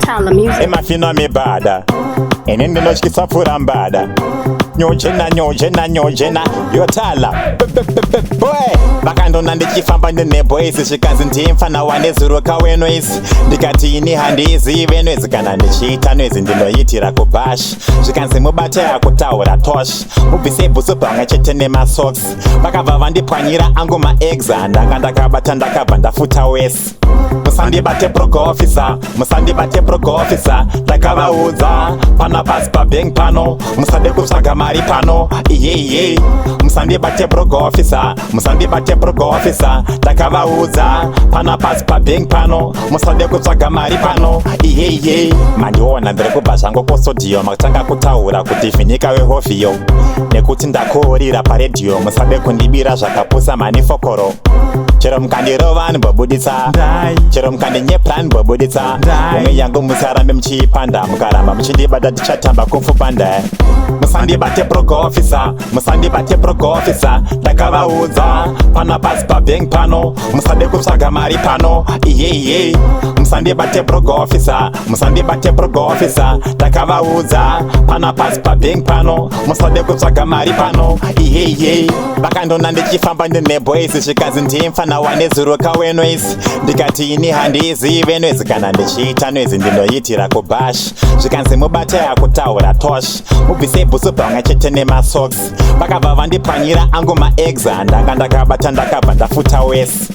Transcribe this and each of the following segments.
Tyler music. Emafino mi bada enende no chikisafura mbada nyojena yo Tyler boy bakandona ndichifamba ndine boys zvikanzi ndimfana wanezuro kaweno isi ndikati ini handizive noizi kana ndichiita noizi ndinoitira kubash zvikanzi mubate yakutaura tosh mubvise bhusu pamwe chete nemasoks vakabva vandipwanyira angu maeggs ndanga ndakabata ndakabva ndafuta wesi musandibate broke officer ndakavaudza pana pasi pabank pano musade kutsvaga mari pano iye musandibate broke officer ndakavaudza pana pasi pabank pano musade kutsvaga mari pano iye mandiona ndiri kubva zvangu kusodiyo makutanga kutaura kuti vhinika wehofiyo nekuti ndakuurira paredhiyo musade kundibira zvakapusa manifokoro chero mukandirova nibobuditsa chero mukandinyepra nibobuditsa mumwe yangu musarambe muchiipanda mukaramba muchindibata tichatamba kufupanda musandibate broke officer ndakavaudza pana pasi pabank pano musade kutsvaga mari pano iye musandibate broke officer ndakavaudza pana pasi pabank pano musade kutsvaga mari pano iye vakandona ndichifamba ndine boys zvikanzi ndimfana wanezuro kaweno isi ndikati ini handizive noizi kana ndichiita noizi ndinoitira kubash zvikanzi mubate yakutaura tosh mubvise bhusu pamwe chete nemasoks vakabva vandipwanyira angu maeggs ndanga ndakabata ndakabva ndafuta wesi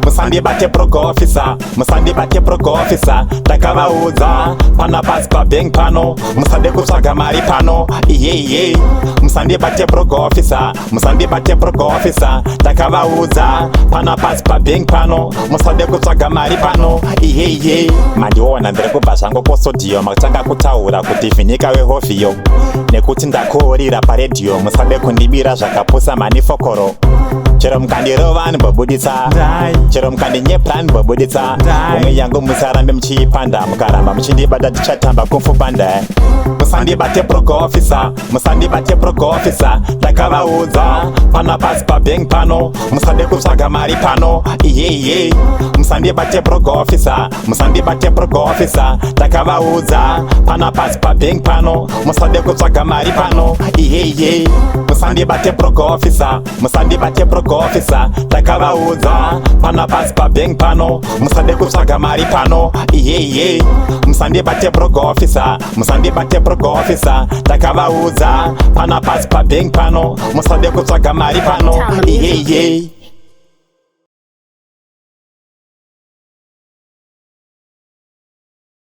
musandibate broke officer ndakavaudza pana pasi pabank pano musade kutsvaga mari pano iye musandibate broke officer ndakavaudza pana pasi pabank pano musade kutsvaga mari pano iye mandiona ndiri kubva zvangu kusodiyo makutanga kutaura kuti vhinika wehofiyo nekuti ndakuurira paredhiyo musade kundibira zvakapusa manifokoro chero mukandirova nibobuditsa chero mukandinyepra nibobuditsa mumwe yangu musarambe muchiipanda mukaramba muchindibata tichatamba kufupanda musandibate broke officer ndakavaudza pana pasi pabank pano musade kutsvaga mari pano iye musandibate broke officer ndakavaudza pana pasi pabank pano musade kutsvaga mari pano iye musandibate broke officer ndakavaudza pana pasi pabank pano musade kutsvaga mari pano iye musandibate broke officer ndakavaudza pana pasi pabank pano musade kutsvaga mari pano iye